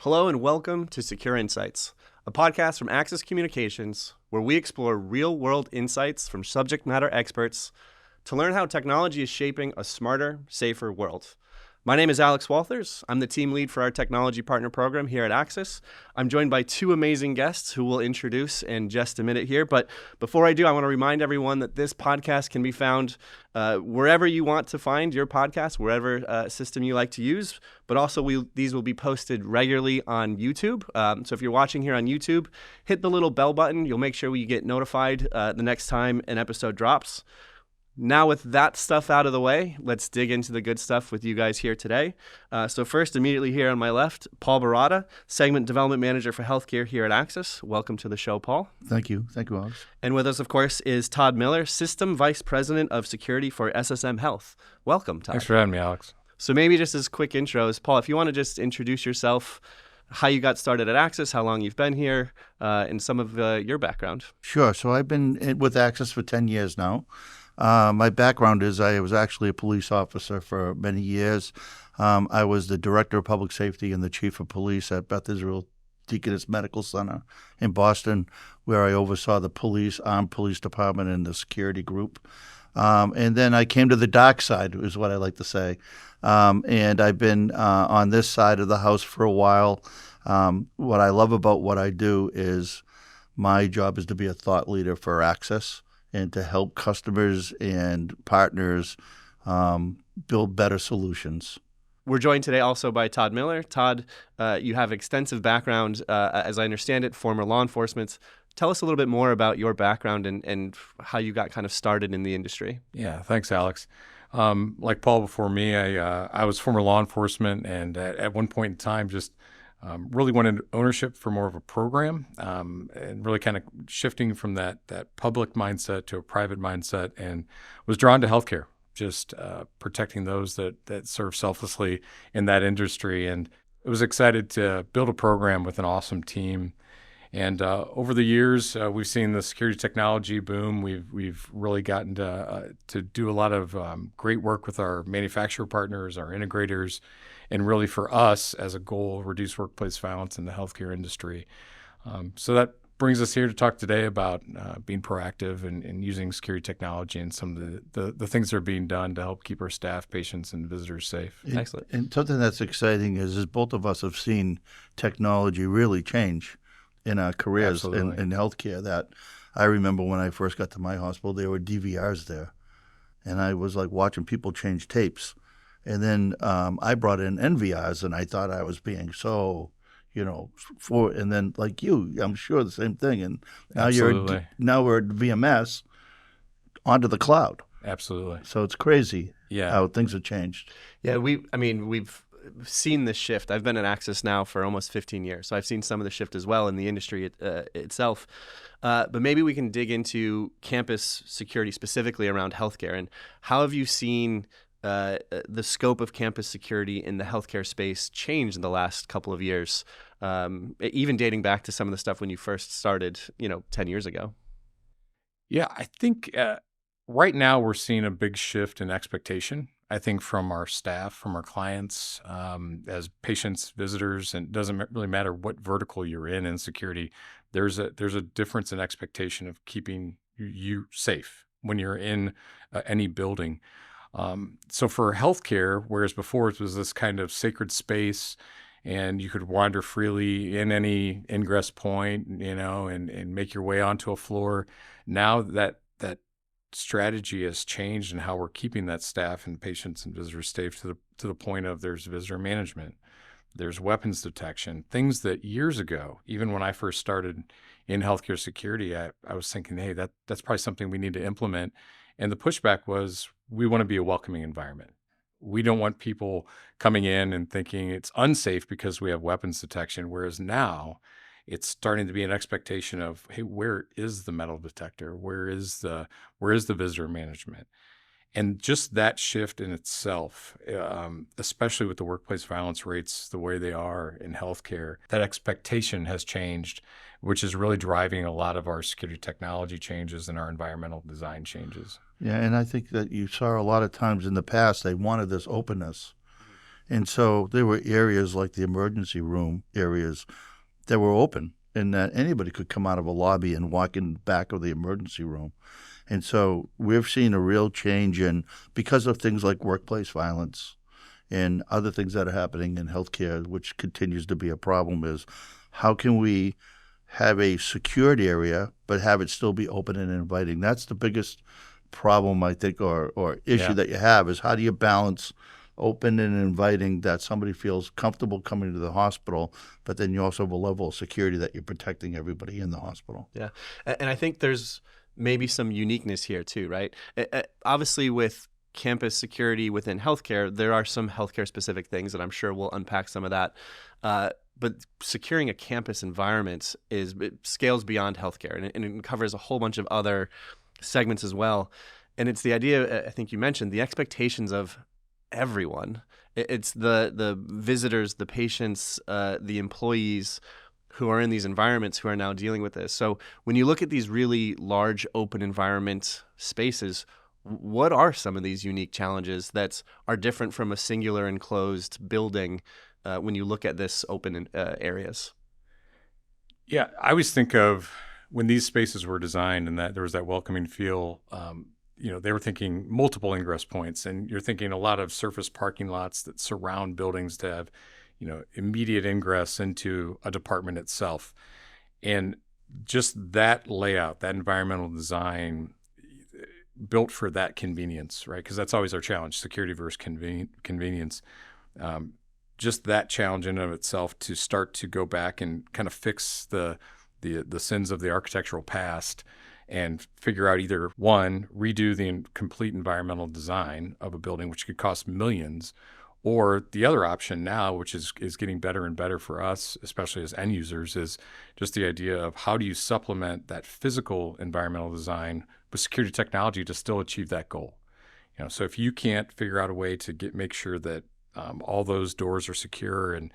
Hello and welcome to Secure Insights, a podcast from Axis Communications where we explore real-world insights from subject matter experts to learn how technology is shaping a smarter, safer world. My name is Alex Walthers. I'm the team lead for our technology partner program here at Axis. I'm joined by two amazing guests who we'll introduce in just a minute here. But before I do, I want to remind everyone that this podcast can be found wherever you want to find your podcast, wherever system you like to use. But also, these will be posted regularly on YouTube. So if you're watching here on YouTube, hit the little bell button. You'll make sure you get notified the next time an episode drops. Now with that stuff out of the way, let's dig into the good stuff with you guys here today. So first, immediately here on my left, Paul Baratta, Segment Development Manager for Healthcare here at Axis. Welcome to the show, Paul. Thank you. Thank you, Alex. And with us, of course, is Todd Miller, System Vice President of Security for SSM Health. Welcome, Todd. Thanks for having me, Alex. So maybe just as quick intros, Paul, if you want to just introduce yourself, how you got started at Axis, how long you've been here, and some of your background. Sure. So I've been with Axis for 10 years now. My background is I was actually a police officer for many years. I was the Director of Public Safety and the Chief of Police at Beth Israel Deaconess Medical Center in Boston, where I oversaw the armed police department and the security group. And then I came to the dark side, is what I like to say. And I've been on this side of the house for a while. What I love about what I do is my job is to be a thought leader for Axis and to help customers and partners build better solutions. We're joined today also by Todd Miller. Todd, you have extensive background, as I understand it, former law enforcement. Tell us a little bit more about your background and how you got kind of started in the industry. Yeah, thanks, Alex. Like Paul before me, I was former law enforcement, and at one point in time just really wanted ownership for more of a program, and really kind of shifting from that public mindset to a private mindset, and was drawn to healthcare, just protecting those that serve selflessly in that industry. And I was excited to build a program with an awesome team. And over the years, we've seen the security technology boom. We've really gotten to do a lot of great work with our manufacturer partners, our integrators, and really for us as a goal, reduce workplace violence in the healthcare industry. So that brings us here to talk today about being proactive and using security technology and some of the things that are being done to help keep our staff, patients, and visitors safe. Excellent. And something that's exciting is both of us have seen technology really change in our careers in healthcare. That I remember when I first got to my hospital, there were DVRs there, and I was like watching people change tapes. And then I brought in NVRs, and I thought I was being so, and then like you, I'm sure the same thing. And now now we're at VMS onto the cloud. Absolutely. So it's crazy Yeah. how things have changed. Yeah, we've seen this shift. I've been at Axis now for almost 15 years, so I've seen some of the shift as well in the industry itself. But maybe we can dig into campus security specifically around healthcare, and how have you seen the scope of campus security in the healthcare space change in the last couple of years, even dating back to some of the stuff when you first started, 10 years ago? Yeah, I think right now we're seeing a big shift in expectation. I think from our staff, from our clients, as patients, visitors, and it doesn't really matter what vertical you're in security, there's a difference in expectation of keeping you safe when you're in any building. So for healthcare, whereas before it was this kind of sacred space and you could wander freely in any ingress point, and make your way onto a floor, now that strategy has changed in how we're keeping that staff and patients and visitors safe to the point of there's visitor management, there's weapons detection, things that years ago, even when I first started in healthcare security, I was thinking, hey, that's probably something we need to implement. And the pushback was, we want to be a welcoming environment. We don't want people coming in and thinking it's unsafe because we have weapons detection, whereas now it's starting to be an expectation of, hey, where is the metal detector? Where is the visitor management? And just that shift in itself, especially with the workplace violence rates the way they are in healthcare, that expectation has changed, which is really driving a lot of our security technology changes and our environmental design changes. Yeah, and I think that you saw a lot of times in the past, they wanted this openness. And so there were areas like the emergency room areas that were open and that anybody could come out of a lobby and walk in the back of the emergency room. And so we've seen a real change because of things like workplace violence and other things that are happening in healthcare, which continues to be a problem, is how can we have a secured area but have it still be open and inviting? That's the biggest problem, I think, or issue that you have, is how do you balance open and inviting that somebody feels comfortable coming to the hospital, but then you also have a level of security that you're protecting everybody in the hospital. Yeah. And I think there's maybe some uniqueness here too, right? Obviously, with campus security within healthcare, there are some healthcare specific things, and I'm sure we'll unpack some of that. But securing a campus environment it scales beyond healthcare, and it covers a whole bunch of other segments as well. And it's the idea, I think you mentioned, the expectations of everyone. It's the visitors, the patients, the employees who are in these environments who are now dealing with this. So when you look at these really large open environment spaces, what are some of these unique challenges that are different from a singular enclosed building when you look at this open areas? Yeah, I always think of when these spaces were designed and that there was that welcoming feel, they were thinking multiple ingress points, and you're thinking a lot of surface parking lots that surround buildings to have, immediate ingress into a department itself. And just that layout, that environmental design built for that convenience, right? Because that's always our challenge, security versus convenience. Just that challenge in and of itself to start to go back and kind of fix the sins of the architectural past and figure out either one, redo the complete environmental design of a building, which could cost millions, or the other option now, which is getting better and better for us, especially as end users, is just the idea of how do you supplement that physical environmental design with security technology to still achieve that goal. So if you can't figure out a way to make sure that all those doors are secure and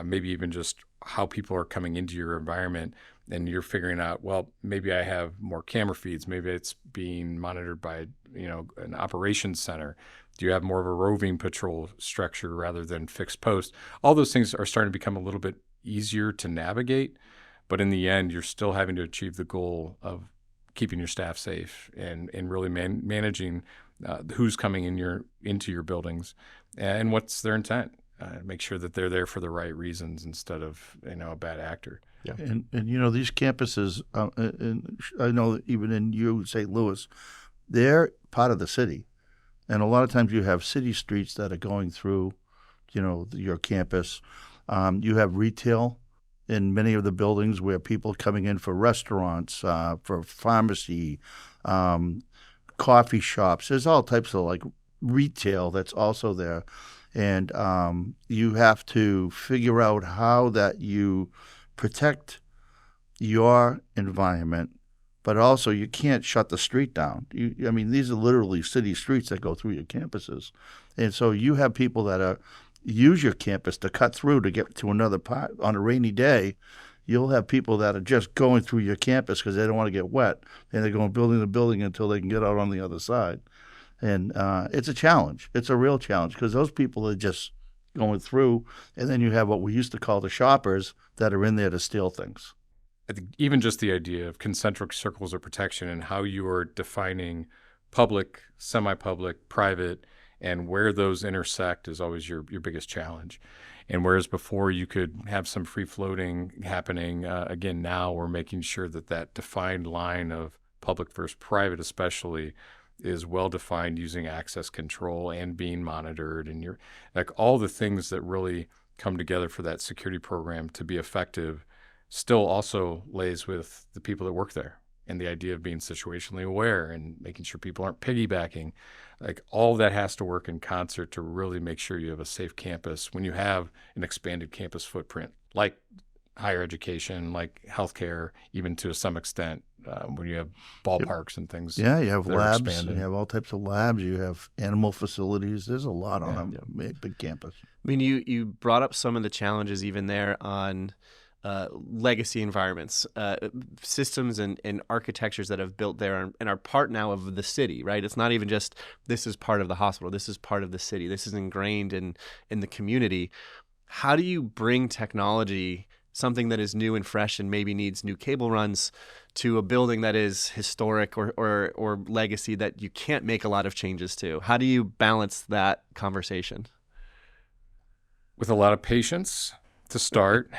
maybe even just how people are coming into your environment, and you're figuring out, well, maybe I have more camera feeds, maybe it's being monitored by an operations center. Do you have more of a roving patrol structure rather than fixed post? All those things are starting to become a little bit easier to navigate, but in the end, you're still having to achieve the goal of keeping your staff safe and really managing who's coming into your buildings and what's their intent. Make sure that they're there for the right reasons instead of a bad actor. Yeah. And these campuses, and I know that even in St. Louis, they're part of the city. And a lot of times you have city streets that are going through, your campus. You have retail in many of the buildings where people coming in for restaurants, for pharmacy, coffee shops. There's all types of like retail that's also there. And you have to figure out how that you protect your environment, but also you can't shut the street down. These are literally city streets that go through your campuses. And so you have people that use your campus to cut through to get to another part. On a rainy day, you'll have people that are just going through your campus because they don't want to get wet, and they're going building to building until they can get out on the other side. And it's a challenge. It's a real challenge because those people are just going through, and then you have what we used to call the shoppers that are in there to steal things. I think even just the idea of concentric circles of protection and how you are defining public, semi-public, private, and where those intersect is always your biggest challenge. And whereas before you could have some free-floating happening, again, now we're making sure that defined line of public versus private especially is well-defined using access control and being monitored. And you're like all the things that really come together for that security program to be effective still also lays with the people that work there, and the idea of being situationally aware and making sure people aren't piggybacking. Like all that has to work in concert to really make sure you have a safe campus when you have an expanded campus footprint, like higher education, like healthcare, even to some extent, when you have ballparks and things. Yeah, you have labs, expanding. you have all types of labs, you have animal facilities. There's a lot on a big campus. I mean, you brought up some of the challenges even there on legacy environments, systems and architectures that have built there and are part now of the city, right? It's not even just this is part of the hospital, this is part of the city, this is ingrained in the community. How do you bring technology, something that is new and fresh and maybe needs new cable runs, to a building that is historic or legacy that you can't make a lot of changes to? How do you balance that conversation? With a lot of patience to start,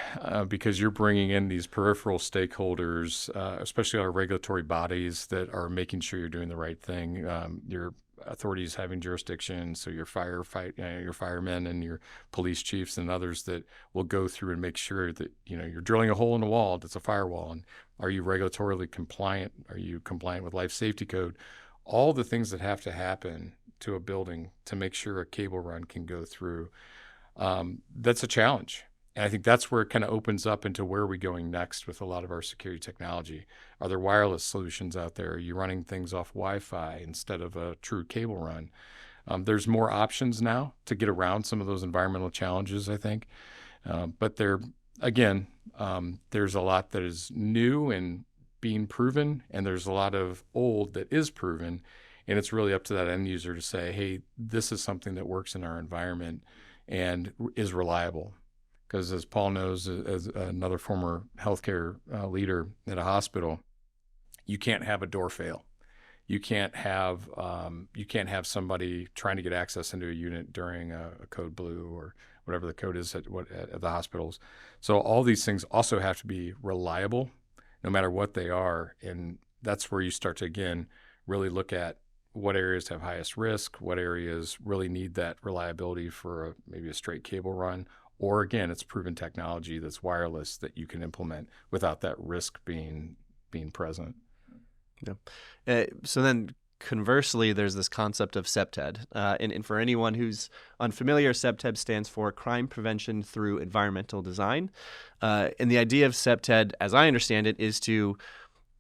because you're bringing in these peripheral stakeholders, especially our regulatory bodies that are making sure you're doing the right thing. Your authorities having jurisdiction, so your your firemen and your police chiefs and others that will go through and make sure that you're drilling a hole in the wall that's a firewall, and are you regulatorily compliant? Are you compliant with life safety code? All the things that have to happen to a building to make sure a cable run can go through. That's a challenge. And I think that's where it kind of opens up into where are we going next with a lot of our security technology. Are there wireless solutions out there? Are you running things off Wi-Fi instead of a true cable run? There's more options now to get around some of those environmental challenges, I think. But there's a lot that is new and being proven, and there's a lot of old that is proven. And it's really up to that end user to say, hey, this is something that works in our environment and is reliable. Because as Paul knows, as another former healthcare leader at a hospital, you can't have a door fail. You can't have somebody trying to get access into a unit during a code blue or whatever the code is at the hospitals. So all these things also have to be reliable, no matter what they are. And that's where you start to, again, really look at what areas have highest risk, what areas really need that reliability for maybe a straight cable run, or again, it's proven technology that's wireless that you can implement without that risk being present. Yeah. So then conversely, there's this concept of CPTED. And for anyone who's unfamiliar, CPTED stands for Crime Prevention Through Environmental Design. And the idea of CPTED, as I understand it, is to,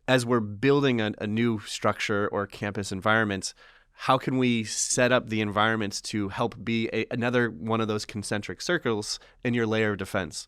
as we're building a new structure or campus environment, how can we set up the environments to help be another one of those concentric circles in your layer of defense?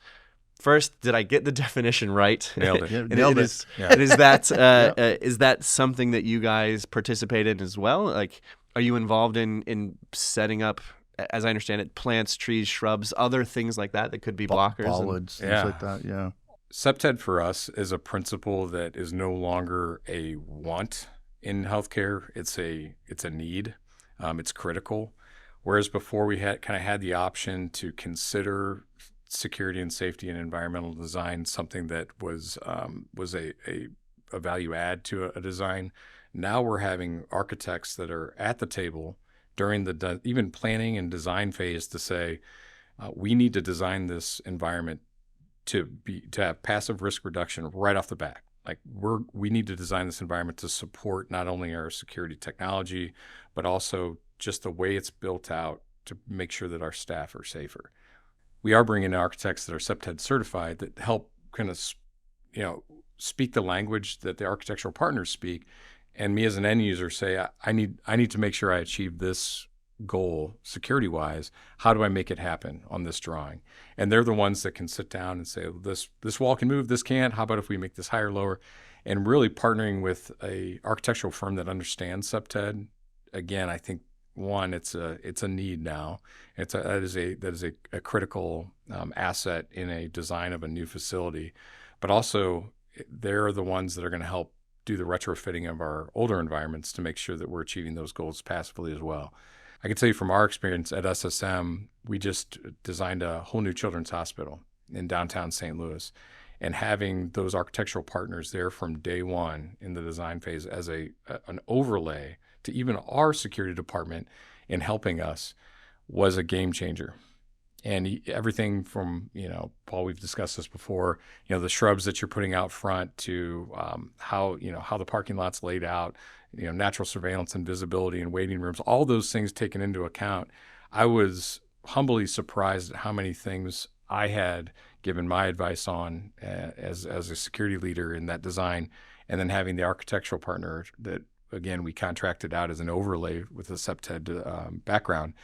First, did I get the definition right? Nailed it. And Nailed it. is that something that you guys participate in as well? Like, are you involved in setting up, as I understand it, plants, trees, shrubs, other things like that could be blockers? Bollards, things like that, yeah. CPTED for us is a principle that is no longer a want in healthcare. It's a need. It's critical. Whereas before we had the option to consider security and safety and environmental design something that was a value add to a design. Now we're having architects that are at the table during the even planning and design phase to say, we need to design this environment to have passive risk reduction right off the bat. Like we need to design this environment to support not only our security technology, but also just the way it's built out to make sure that our staff are safer. We are bringing in architects that are CPTED certified that help kind of, speak the language that the architectural partners speak, and me as an end user say, I need to make sure I achieve this goal security-wise. How do I make it happen on this drawing? And they're the ones that can sit down and say, this wall can move, this can't. How about if we make this higher, lower? And really partnering with a architectural firm that understands CPTED. Again, I think one, it's a need now. That is a critical asset in a design of a new facility, but also they're the ones that are going to help do the retrofitting of our older environments to make sure that we're achieving those goals passively as well. I can tell you from our experience at SSM, we just designed a whole new children's hospital in downtown St. Louis, and having those architectural partners there from day one in the design phase as an overlay to even our security department in helping us was a game changer. And everything from, Paul, we've discussed this before, the shrubs that you're putting out front to how the parking lot's laid out, natural surveillance and visibility and waiting rooms, all those things taken into account. I was humbly surprised at how many things I had given my advice on as a security leader in that design, and then having the architectural partner that, again, we contracted out as an overlay with a CPTED background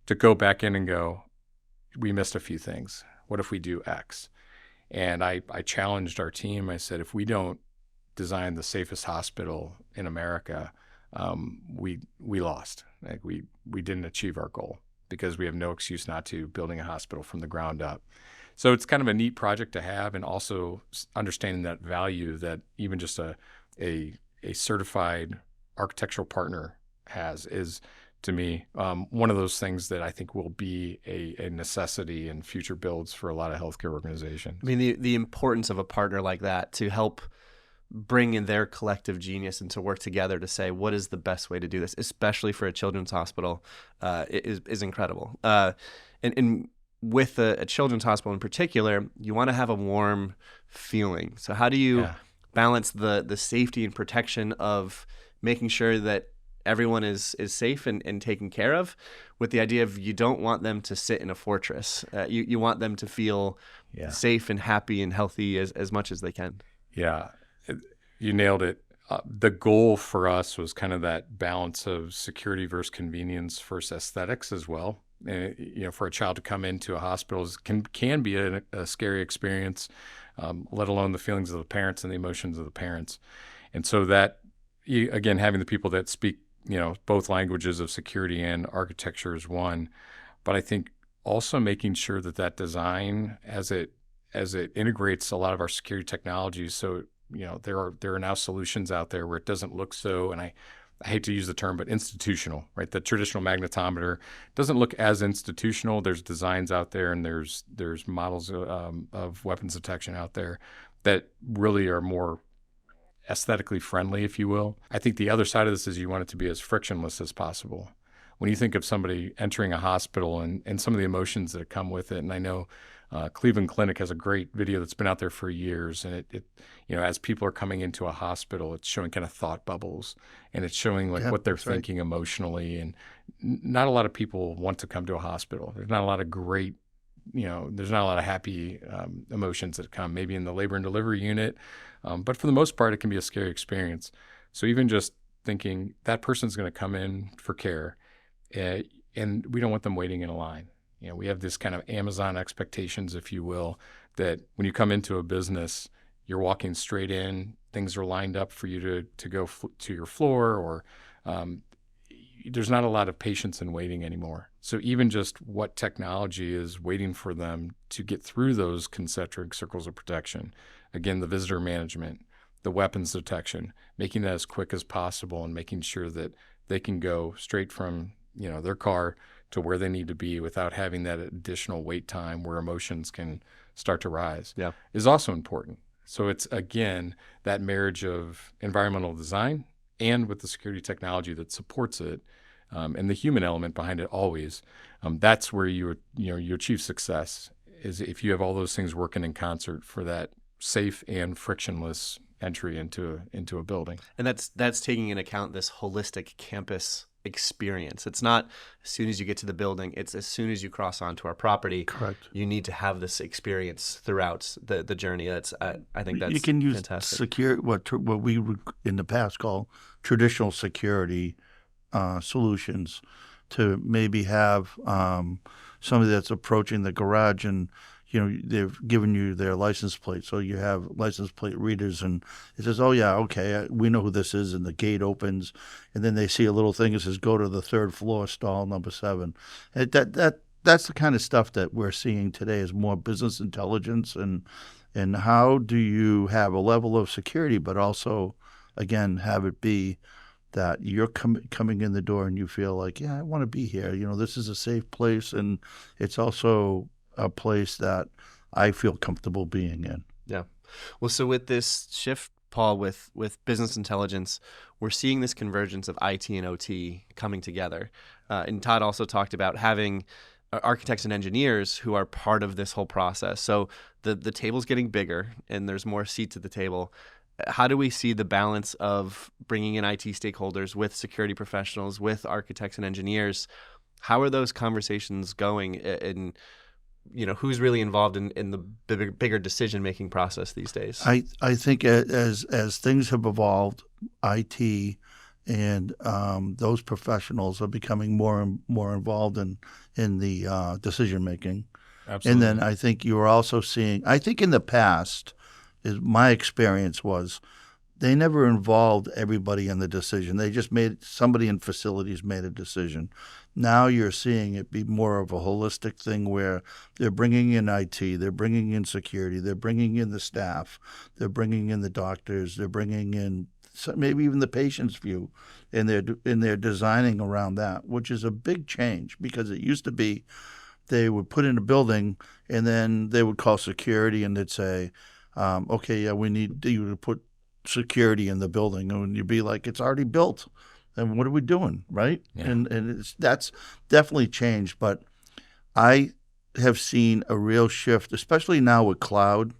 to go back in and go, we missed a few things. What if we do X? And I challenged our team. I said, if we don't design the safest hospital in America, we lost. Like we didn't achieve our goal because we have no excuse not to, building a hospital from the ground up. So it's kind of a neat project to have, and also understanding that value that even just a certified architectural partner has is, to me, one of those things that I think will be a necessity in future builds for a lot of healthcare organizations. I mean, the importance of a partner like that to help bring in their collective genius and to work together to say what is the best way to do this, especially for a children's hospital, is incredible. And with a children's hospital in particular, you want to have a warm feeling. So how do you balance the safety and protection of making sure that everyone is safe and taken care of, with the idea of you don't want them to sit in a fortress. You want them to feel safe and happy and healthy as much as they can. Yeah, you nailed it. The goal for us was kind of that balance of security versus convenience versus aesthetics as well. For a child to come into a hospital can be a scary experience, let alone the feelings of the parents and the emotions of the parents. And so that, again, having the people that speak, both languages of security and architecture is one. But I think also making sure that design, as it integrates a lot of our security technologies, so there are now solutions out there where it doesn't look so, and I hate to use the term, but institutional, right? The traditional magnetometer doesn't look as institutional. There's designs out there, and there's models of weapons detection out there that really are more aesthetically friendly, if you will. I think the other side of this is you want it to be as frictionless as possible. When you think of somebody entering a hospital and some of the emotions that come with it, and I know Cleveland Clinic has a great video that's been out there for years, and it as people are coming into a hospital, it's showing kind of thought bubbles, and it's showing what they're thinking emotionally. And not a lot of people want to come to a hospital. There's not a lot of great, there's not a lot of happy emotions that come, maybe in the labor and delivery unit, but for the most part, it can be a scary experience. So even just thinking that person's going to come in for care, and we don't want them waiting in a line. We have this kind of Amazon expectations, if you will, that when you come into a business, you're walking straight in, things are lined up for you to go to your floor, or there's not a lot of patience and waiting anymore. So even just what technology is waiting for them to get through those concentric circles of protection, again, the visitor management, the weapons detection, making that as quick as possible and making sure that they can go straight from their car to where they need to be without having that additional wait time where emotions can start to rise, is also important. So it's, again, that marriage of environmental design and with the security technology that supports it, and the human element behind it always. That's where you achieve success, is if you have all those things working in concert for that safe and frictionless entry into a building. And that's taking into account this holistic campus experience. It's not as soon as you get to the building, it's as soon as you cross onto our property. Correct. You need to have this experience throughout the journey. I think that's you can use fantastic. what we would in the past call traditional security solutions to maybe have somebody that's approaching the garage, and they've given you their license plate, so you have license plate readers, and it says, oh yeah, okay, we know who this is, and the gate opens, and then they see a little thing that says, go to the third floor, stall number 7. That's the kind of stuff that we're seeing today, is more business intelligence, and how do you have a level of security, but also, again, have it be that you're coming in the door and you feel like, I want to be here. This is a safe place, and it's also a place that I feel comfortable being in. Yeah. Well, so with this shift, Paul, with business intelligence, we're seeing this convergence of IT and OT coming together. And Todd also talked about having architects and engineers who are part of this whole process. So the table's getting bigger and there's more seats at the table. How do we see the balance of bringing in IT stakeholders with security professionals, with architects and engineers? How are those conversations going? And who's really involved in the bigger decision-making process these days? I think as things have evolved, IT and those professionals are becoming more and more involved in the decision-making. Absolutely. And then I think you were also seeing, I think in the past, my experience was they never involved everybody in the decision. They just somebody in facilities made a decision. Now you're seeing it be more of a holistic thing where they're bringing in IT, they're bringing in security, they're bringing in the staff, they're bringing in the doctors, they're bringing in maybe even the patient's view, and they're designing around that, which is a big change because it used to be they would put in a building and then they would call security and they'd say, okay, yeah, we need you to put security in the building. And you'd be like, it's already built. And what are we doing, right? Yeah. And that's definitely changed. But I have seen a real shift, especially now with cloud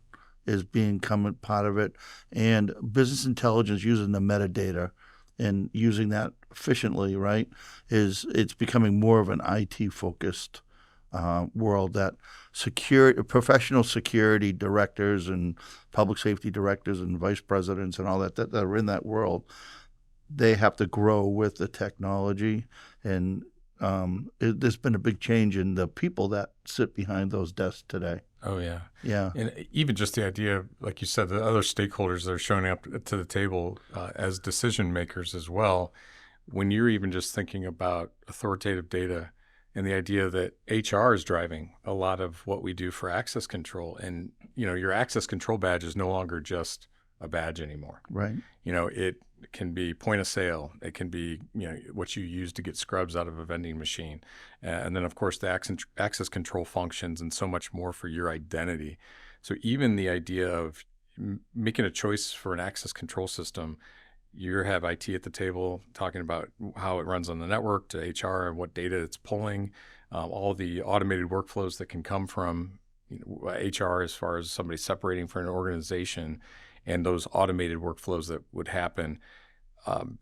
is becoming part of it, and business intelligence using the metadata and using that efficiently, right, it's becoming more of an IT focused world that professional security directors and public safety directors and vice presidents and all that are in that world, they have to grow with the technology. And there's been a big change in the people that sit behind those desks today. Oh, yeah. Yeah. And even just the idea of, like you said, the other stakeholders that are showing up to the table as decision makers as well, when you're even just thinking about authoritative data and the idea that HR is driving a lot of what we do for access control. And, your access control badge is no longer just a badge anymore. Right. It can be point of sale. It can be, what you use to get scrubs out of a vending machine. And then, of course, the access control functions and so much more for your identity. So even the idea of making a choice for an access control system, you have IT at the table talking about how it runs on the network to HR and what data it's pulling, all the automated workflows that can come from HR as far as somebody separating for an organization, and those automated workflows that would happen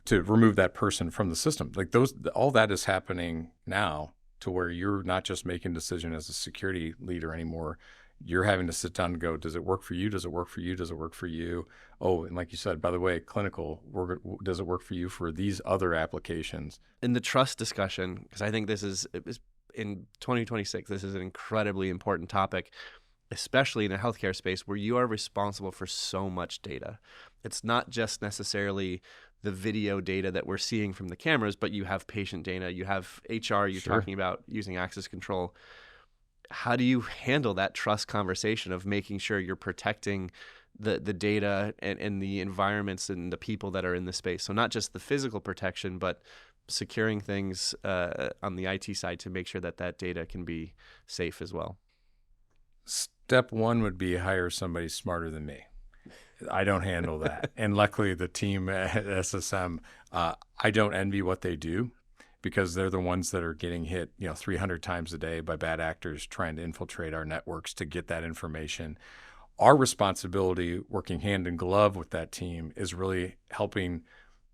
to remove that person from the system. Like all that is happening now to where you're not just making a decision as a security leader anymore. You're having to sit down and go, does it work for you? Does it work for you? Does it work for you? Oh, and like you said, by the way, clinical, does it work for you for these other applications? In the trust discussion, because I think this is in 2026, this is an incredibly important topic, especially in a healthcare space where you are responsible for so much data. It's not just necessarily the video data that we're seeing from the cameras, but you have patient data, you have HR, you're talking about using access control. How do you handle that trust conversation of making sure you're protecting the data and the environments and the people that are in the space? So not just the physical protection, but securing things on the IT side to make sure that data can be safe as well. Step one would be hire somebody smarter than me. I don't handle that. And luckily the team at SSM, I don't envy what they do, because they're the ones that are getting hit, 300 times a day by bad actors trying to infiltrate our networks to get that information. Our responsibility, working hand in glove with that team, is really helping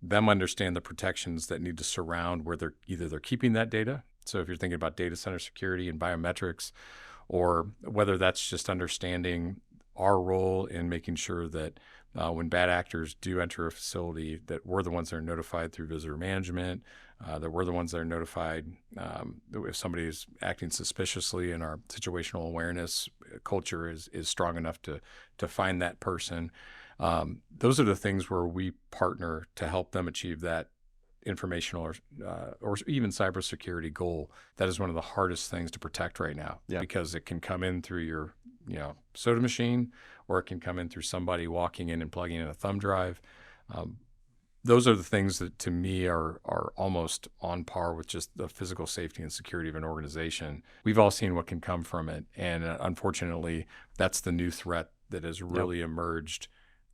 them understand the protections that need to surround where they're keeping that data. So if you're thinking about data center security and biometrics, or whether that's just understanding our role in making sure that when bad actors do enter a facility, that we're the ones that are notified through visitor management, that we're the ones that are notified if somebody is acting suspiciously, and our situational awareness culture is strong enough to find that person. Those are the things where we partner to help them achieve that informational or even cybersecurity goal. That is one of the hardest things to protect right now, because it can come in through your soda machine, or it can come in through somebody walking in and plugging in a thumb drive. Those are the things that to me are almost on par with just the physical safety and security of an organization. We've all seen what can come from it. And unfortunately, that's the new threat that has really emerged,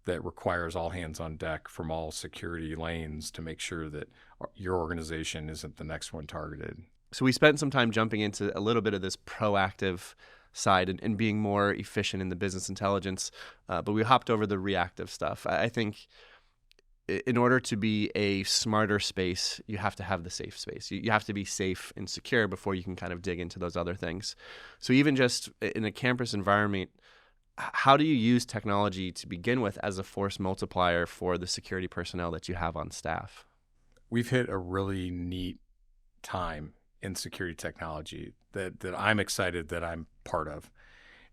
that requires all hands on deck from all security lanes to make sure that your organization isn't the next one targeted. So we spent some time jumping into a little bit of this proactive side and being more efficient in the business intelligence, but we hopped over the reactive stuff. I think in order to be a smarter space, you have to have the safe space. You have to be safe and secure before you can kind of dig into those other things. So even just in a campus environment, how do you use technology to begin with as a force multiplier for the security personnel that you have on staff? We've hit a really neat time in security technology that I'm excited that I'm part of.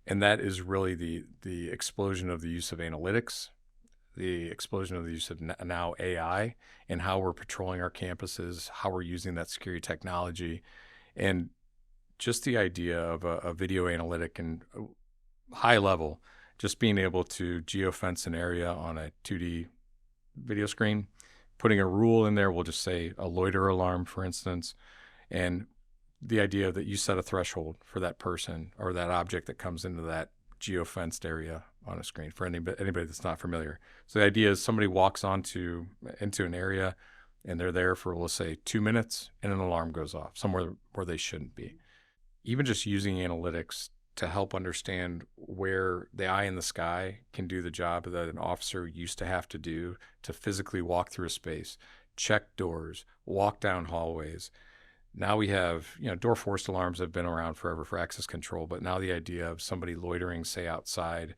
And that is really the explosion of the use of analytics, the explosion of the use of now AI, and how we're patrolling our campuses, how we're using that security technology, and just the idea of a video analytic and high level, just being able to geofence an area on a 2D video screen, putting a rule in there, we'll just say a loiter alarm, for instance, and the idea that you set a threshold for that person or that object that comes into that geofenced area on a screen for anybody that's not familiar. So the idea is somebody walks into an area and they're there for, let's say, 2 minutes and an alarm goes off somewhere where they shouldn't be. Even just using analytics to help understand where the eye in the sky can do the job that an officer used to have to do to physically walk through a space, check doors, walk down hallways. Now we have, door forced alarms have been around forever for access control, but now the idea of somebody loitering, say, outside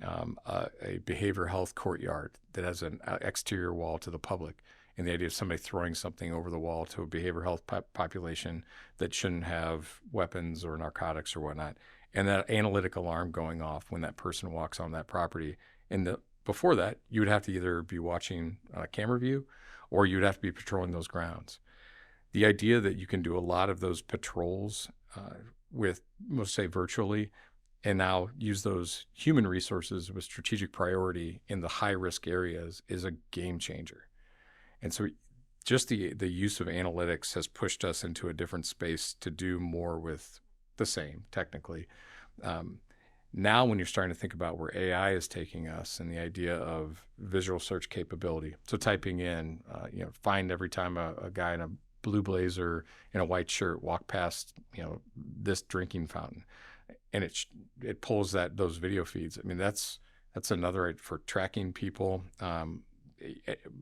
a behavioral health courtyard that has an exterior wall to the public, and the idea of somebody throwing something over the wall to a behavioral health population that shouldn't have weapons or narcotics or whatnot, and that analytic alarm going off when that person walks on that property. And before that, you would have to either be watching on a camera view or you'd have to be patrolling those grounds. The idea that you can do a lot of those patrols with, let's say, virtually, and now use those human resources with strategic priority in the high-risk areas is a game changer. And so just the use of analytics has pushed us into a different space to do more with the same, technically. Now when you're starting to think about where AI is taking us and the idea of visual search capability, so typing in, find every time a guy in a blue blazer in a white shirt walk past, this drinking fountain, and it pulls those video feeds. I mean, that's another for tracking people,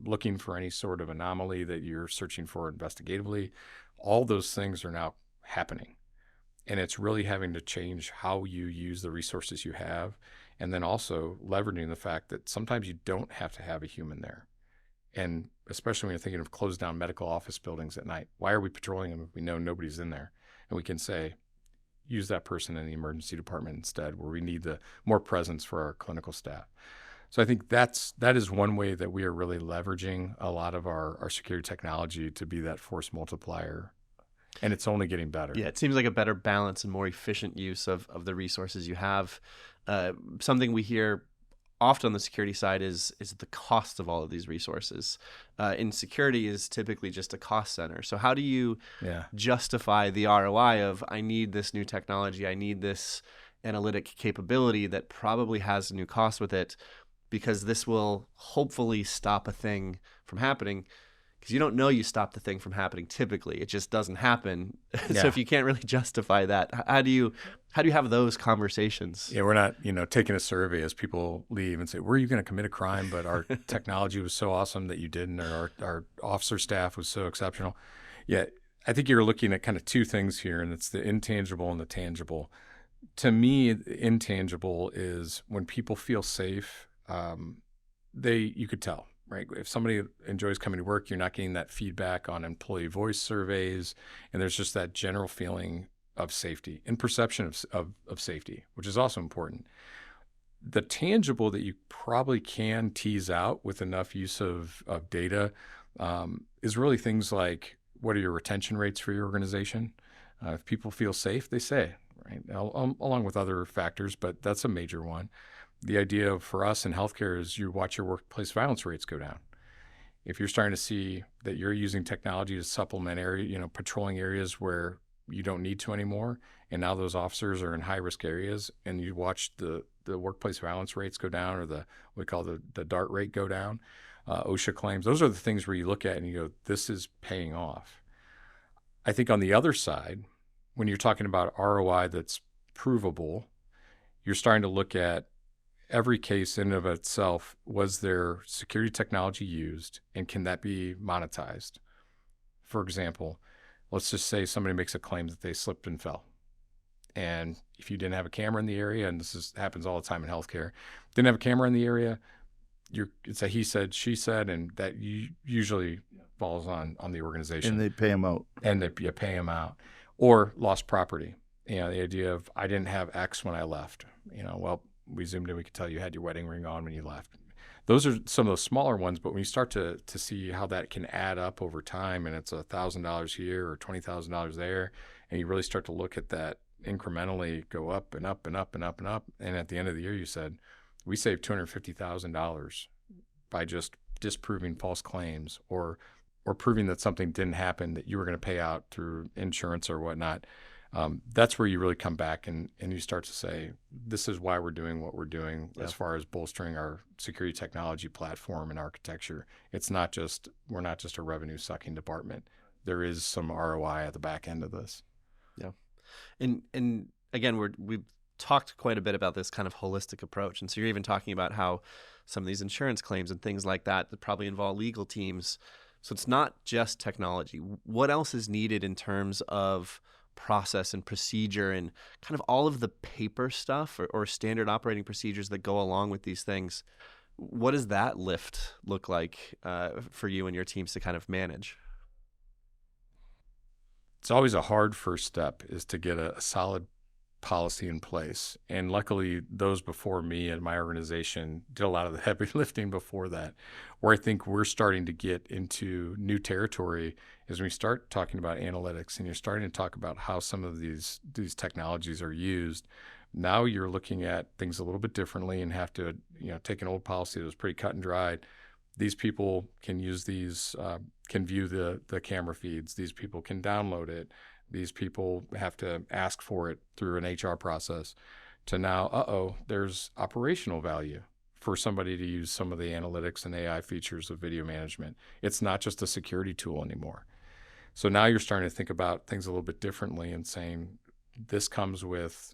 looking for any sort of anomaly that you're searching for investigatively. All those things are now happening. And it's really having to change how you use the resources you have, and then also leveraging the fact that sometimes you don't have to have a human there. And especially when you're thinking of closed down medical office buildings at night, why are we patrolling them if we know nobody's in there? And we can say, use that person in the emergency department instead, where we need the more presence for our clinical staff. So I think that is one way that we are really leveraging a lot of our security technology to be that force multiplier. And it's only getting better. Yeah, it seems like a better balance and more efficient use of the resources you have. Something we hear often on the security side is the cost of all of these resources. In security is typically just a cost center. So how do you justify the ROI of, I need this new technology, I need this analytic capability that probably has a new cost with it, because this will hopefully stop a thing from happening? Because you don't know you stop the thing from happening typically. It just doesn't happen. Yeah. So if you can't really justify that, how do you have those conversations? Yeah, we're not, taking a survey as people leave and say, were you going to commit a crime, but our technology was so awesome that you didn't, or our officer staff was so exceptional. Yeah, I think you're looking at kind of two things here, and it's the intangible and the tangible. To me, the intangible is when people feel safe, you could tell. Right. If somebody enjoys coming to work, you're not getting that feedback on employee voice surveys. And there's just that general feeling of safety and perception of safety, which is also important. The tangible that you probably can tease out with enough use of data is really things like, what are your retention rates for your organization? If people feel safe, they say, right, along with other factors, but that's a major one. The idea for us in healthcare is you watch your workplace violence rates go down. If you're starting to see that you're using technology to supplement patrolling areas where you don't need to anymore, and now those officers are in high risk areas, and you watch the workplace violence rates go down, or what we call the DART rate go down, OSHA claims, those are the things where you look at and you go, this is paying off. I think on the other side, when you're talking about ROI that's provable, you're starting to look at every case in and of itself. Was there security technology used, and can that be monetized? For example, let's just say somebody makes a claim that they slipped and fell. And if you didn't have a camera in the area, and happens all the time in healthcare, didn't have a camera in the area, it's a he said, she said, and that usually falls on the organization. And they pay them out. And you pay them out. Or lost property. The idea of, I didn't have X when I left. Well, we zoomed in, we could tell you had your wedding ring on when you left. Those are some of those smaller ones, but when you start to see how that can add up over time, and it's $1,000 here or $20,000 there, and you really start to look at that incrementally go up and up and up and up and up, and at the end of the year you said, we saved $250,000 by just disproving false claims or proving that something didn't happen that you were going to pay out through insurance or whatnot. That's where you really come back and you start to say, this is why we're doing what we're doing as far as bolstering our security technology platform and architecture. We're not just a revenue sucking department. There is some ROI at the back end of this. Yeah. And again, we've talked quite a bit about this kind of holistic approach. And so you're even talking about how some of these insurance claims and things like that probably involve legal teams. So it's not just technology. What else is needed in terms of process and procedure and kind of all of the paper stuff or standard operating procedures that go along with these things? What does that lift look like for you and your teams to kind of manage? It's always a hard first step is to get a solid policy in place. And luckily, those before me and my organization did a lot of the heavy lifting before that. Where I think we're starting to get into new territory is when we start talking about analytics and you're starting to talk about how some of these technologies are used. Now you're looking at things a little bit differently and have to take an old policy that was pretty cut and dried. These people can use these, can view the camera feeds. These people can download it. These people have to ask for it through an HR process to now, there's operational value for somebody to use some of the analytics and AI features of video management. It's not just a security tool anymore. So now you're starting to think about things a little bit differently and saying this comes with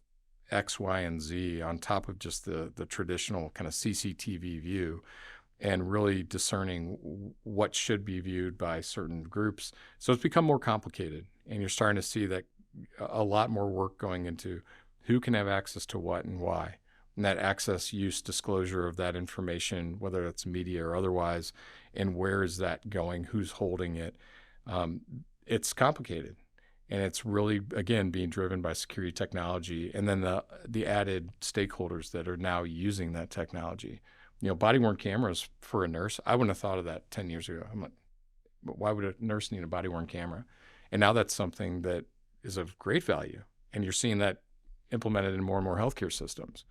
X, Y, and Z on top of just the traditional kind of CCTV view, and really discerning what should be viewed by certain groups. So it's become more complicated, and you're starting to see that a lot more work going into who can have access to what and why, and that access use disclosure of that information, whether it's media or otherwise, and where is that going, who's holding it. It's complicated, and it's really, again, being driven by security technology, and then the added stakeholders that are now using that technology. Body-worn cameras for a nurse, I wouldn't have thought of that 10 years ago. I'm like, why would a nurse need a body-worn camera? And now that's something that is of great value. And you're seeing that implemented in more and more healthcare systems.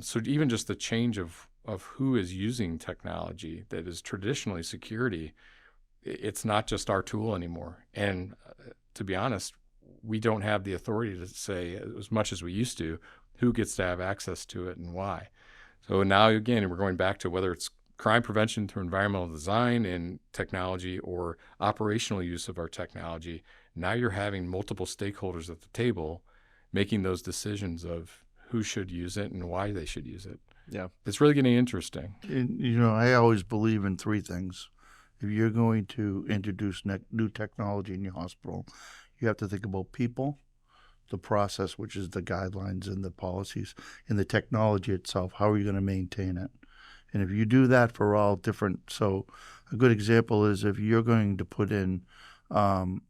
So even just the change of who is using technology that is traditionally security, it's not just our tool anymore. And to be honest, we don't have the authority to say, as much as we used to, who gets to have access to it and why. So now, again, we're going back to whether it's crime prevention through environmental design and technology or operational use of our technology. Now you're having multiple stakeholders at the table making those decisions of who should use it and why they should use it. Yeah. It's really getting interesting. And, I always believe in three things. If you're going to introduce new technology in your hospital, you have to think about people, the process, which is the guidelines and the policies, and the technology itself. How are you going to maintain it? And if you do that for all different, so a good example is if you're going to put in gun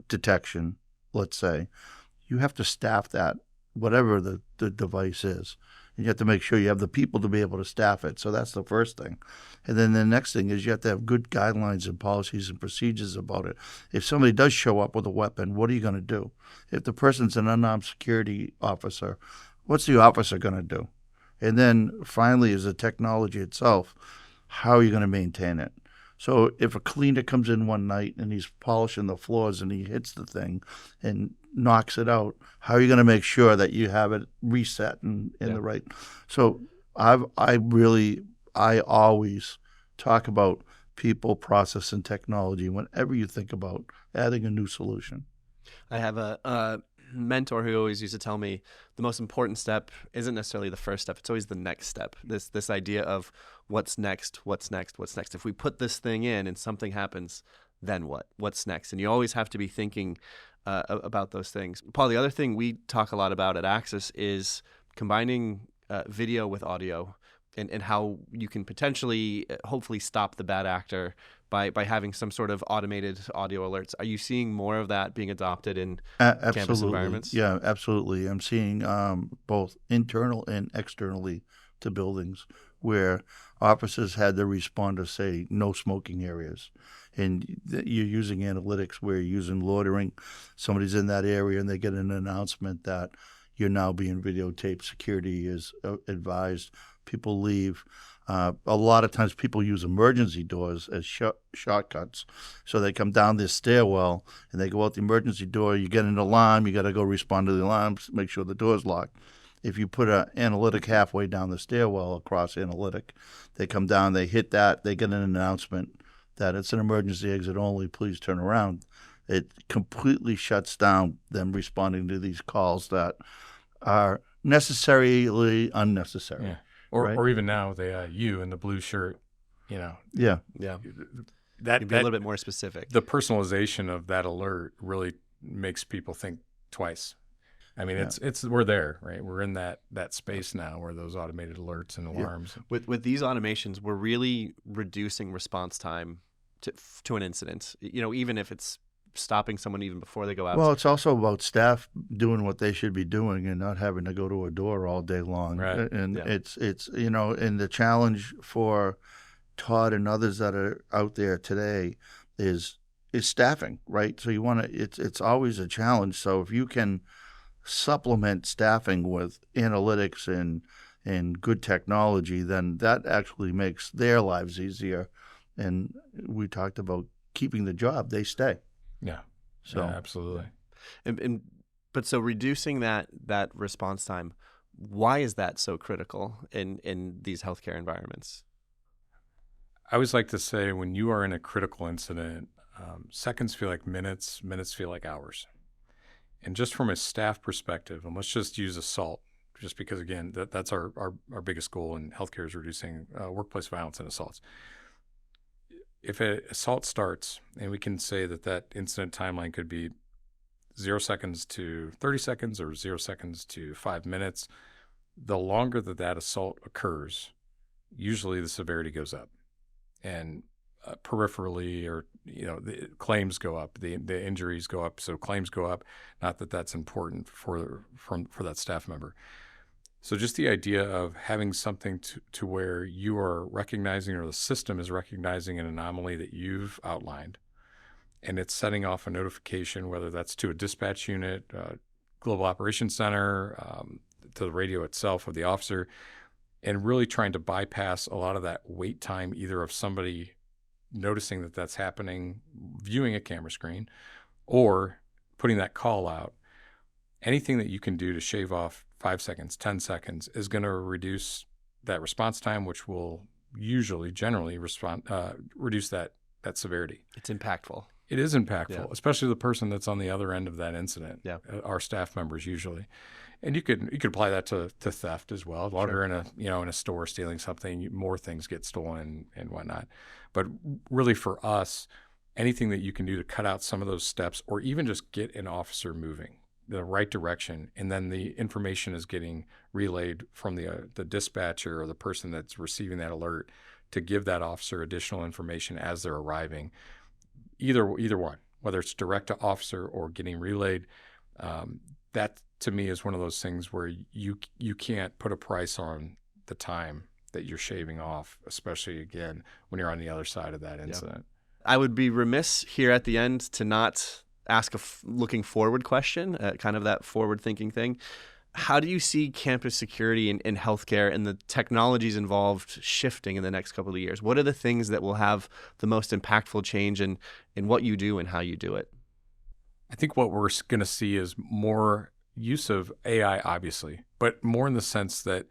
detection, let's say, you have to staff that, whatever the device is. And you have to make sure you have the people to be able to staff it. So that's the first thing. And then the next thing is you have to have good guidelines and policies and procedures about it. If somebody does show up with a weapon, what are you going to do? If the person's an unarmed security officer, what's the officer going to do? And then finally is the technology itself. How are you going to maintain it? So if a cleaner comes in one night and he's polishing the floors and he hits the thing and knocks it out, how are you going to make sure that you have it reset in the right? So I always talk about people, process, and technology whenever you think about adding a new solution. I have a mentor who always used to tell me the most important step isn't necessarily the first step. It's always the next step. This idea of what's next. If we put this thing in and something happens, then what? What's next? And you always have to be thinking about those things. Paul, the other thing we talk a lot about at Axis is combining video with audio and how you can potentially, hopefully, stop the bad actor by having some sort of automated audio alerts. Are you seeing more of that being adopted in campus Absolutely. environments? Yeah, absolutely. I'm seeing both internal and externally to buildings where officers had to respond to, say, no smoking areas. And you're using analytics where you're using loitering. Somebody's in that area and they get an announcement that you're now being videotaped. Security is advised. People leave. A lot of times people use emergency doors as shortcuts. So they come down this stairwell and they go out the emergency door. You get an alarm. You got to go respond to the alarm, make sure the door's locked. If you put an analytic halfway down the stairwell across analytic, they come down, they hit that, they get an announcement that it's an emergency exit only, please turn around. It completely shuts down them responding to these calls that are necessarily unnecessary. Yeah. Right? Or even now, you in the blue shirt, Yeah. Yeah. That You'd be a little bit more specific. The personalization of that alert really makes people think twice. I mean, it's we're there, right? We're in that space now where those automated alerts and alarms. Yeah. With these automations, we're really reducing response time to an incident. Even if it's stopping someone even before they go out. Well, it's also about staff doing what they should be doing and not having to go to a door all day long. Right. And it's and the challenge for Todd and others that are out there today is staffing, right? So you want to it's always a challenge. So if you can supplement staffing with analytics and good technology, then that actually makes their lives easier. And we talked about keeping the job, they stay. Yeah. So yeah, absolutely. But so reducing that response time, why is that so critical in these healthcare environments? I always like to say when you are in a critical incident, seconds feel like minutes, minutes feel like hours. And just from a staff perspective, and let's just use assault, just because, again, that's our biggest goal in healthcare is reducing workplace violence and assaults. If an assault starts, and we can say that incident timeline could be 0 seconds to 30 seconds or 0 seconds to 5 minutes, the longer that assault occurs, usually the severity goes up. And peripherally, or the claims go up, the injuries go up, so claims go up. Not that that's important for that staff member. So just the idea of having something to where you are recognizing, or the system is recognizing, an anomaly that you've outlined, and it's setting off a notification, whether that's to a dispatch unit, global operations center, to the radio itself of the officer, and really trying to bypass a lot of that wait time, either of somebody noticing that that's happening, viewing a camera screen, or putting that call out. Anything that you can do to shave off 5 seconds, 10 seconds is going to reduce that response time, which will generally reduce that severity. It's impactful. It is impactful, especially the person that's on the other end of that incident. Yeah. Our staff members usually. And you could apply that to theft as well. While you're in a store stealing something, more things get stolen and whatnot. But really, for us, anything that you can do to cut out some of those steps, or even just get an officer moving the right direction, and then the information is getting relayed from the dispatcher or the person that's receiving that alert to give that officer additional information as they're arriving. Either one, whether it's direct to officer or getting relayed, that to me is one of those things where you can't put a price on the time that you're shaving off, especially, again, when you're on the other side of that incident. I would be remiss here at the end to not ask a looking forward question, kind of that forward thinking thing. How do you see campus security in healthcare and the technologies involved shifting in the next couple of years? What are the things that will have the most impactful change in what you do and how you do it? I think what we're going to see is more use of AI, obviously, but more in the sense that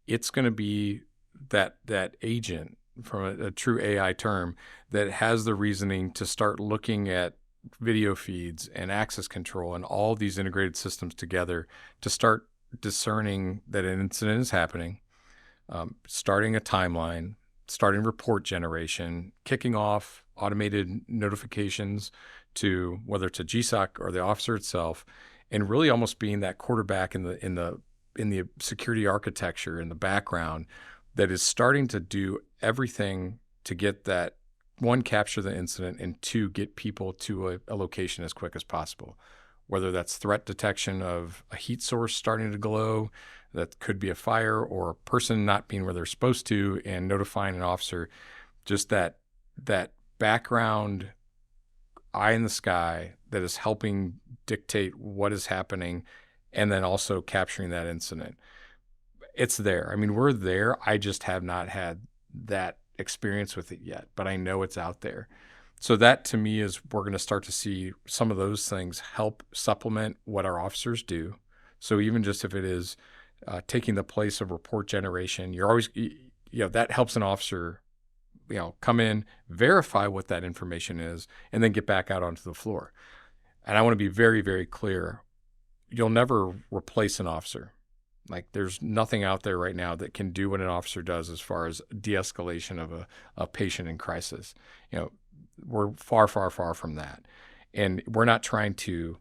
it's going to be that agent, from a true AI term, that has the reasoning to start looking at video feeds and access control and all these integrated systems together to start discerning that an incident is happening, starting a timeline, starting report generation, kicking off automated notifications to whether it's a GSOC or the officer itself, and really almost being that quarterback in the security architecture in the background that is starting to do everything to get that one, capture the incident, and two, get people to a location as quick as possible. Whether that's threat detection of a heat source starting to glow, that could be a fire, or a person not being where they're supposed to, and notifying an officer. Just that background eye in the sky that is helping dictate what is happening, and then also capturing that incident. It's there. I mean, we're there. I just have not had that experience with it yet, but I know it's out there. So that, to me, is we're going to start to see some of those things help supplement what our officers do. So even just if it is taking the place of report generation, you're always, that helps an officer, come in, verify what that information is, and then get back out onto the floor. And I want to be very, very clear. You'll never replace an officer. Like, there's nothing out there right now that can do what an officer does as far as de-escalation of a patient in crisis. We're far, far, far from that. And we're not trying to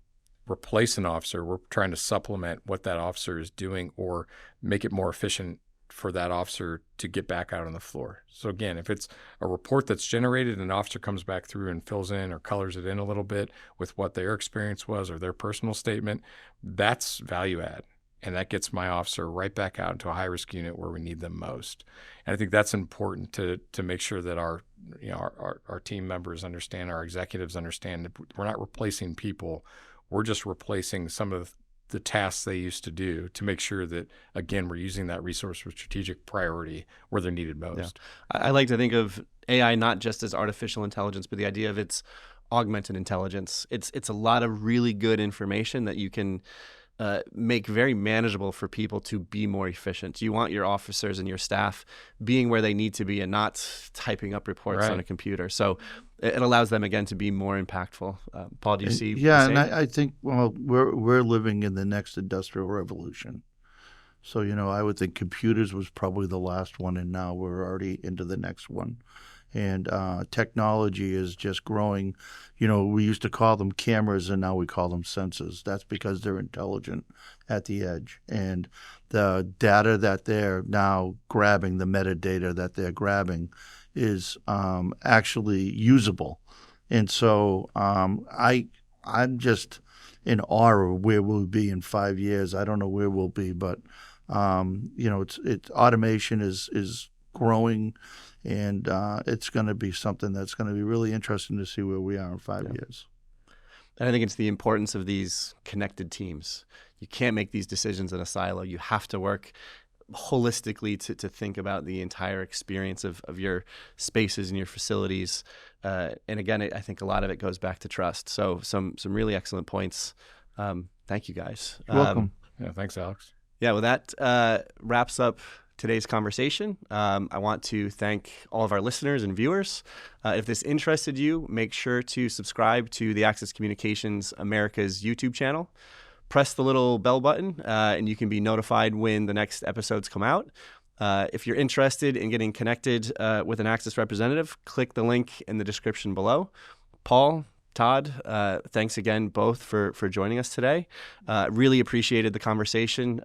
replace an officer. We're trying to supplement what that officer is doing or make it more efficient for that officer to get back out on the floor. So again, if it's a report that's generated and an officer comes back through and fills in or colors it in a little bit with what their experience was or their personal statement, that's value add. And that gets my officer right back out into a high-risk unit where we need them most. And I think that's important to make sure that our team members understand, our executives understand that we're not replacing people. We're just replacing some of the tasks they used to do to make sure that, again, we're using that resource with strategic priority where they're needed most. Yeah. I like to think of AI not just as artificial intelligence, but the idea of its augmented intelligence. It's a lot of really good information that you can make very manageable for people to be more efficient. You want your officers and your staff being where they need to be and not typing up reports on a computer. So it allows them, again, to be more impactful. Paul, do you see? Yeah, and I think, we're living in the next industrial revolution. So, I would think computers was probably the last one, and now we're already into the next one. And technology is just growing. We used to call them cameras, and now we call them sensors. That's because they're intelligent at the edge. And the data that they're now grabbing, the metadata that they're grabbing, is actually usable. And so I'm just in awe of where we'll be in 5 years. I don't know where we'll be, but it's automation is growing. And it's going to be something that's going to be really interesting to see where we are in 5 years. And I think it's the importance of these connected teams. You can't make these decisions in a silo. You have to work holistically to think about the entire experience of your spaces and your facilities. And again, I think a lot of it goes back to trust. So some really excellent points. Thank you, guys. You're welcome. Yeah, thanks, Alex. Yeah, well, that wraps up today's conversation. I want to thank all of our listeners and viewers. If this interested you, make sure to subscribe to the Access Communications America's YouTube channel. Press the little bell button, and you can be notified when the next episodes come out. If you're interested in getting connected with an Access representative, click the link in the description below. Paul, Todd, thanks again both for joining us today. Really appreciated the conversation.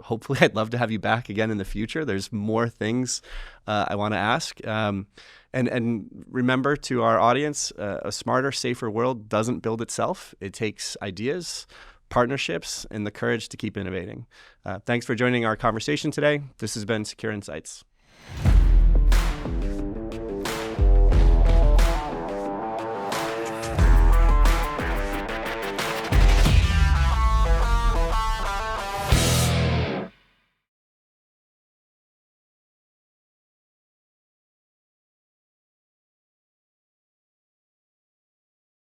Hopefully, I'd love to have you back again in the future. There's more things I want to ask. And remember, to our audience, a smarter, safer world doesn't build itself. It takes ideas, partnerships, and the courage to keep innovating. Thanks for joining our conversation today. This has been Secure Insights.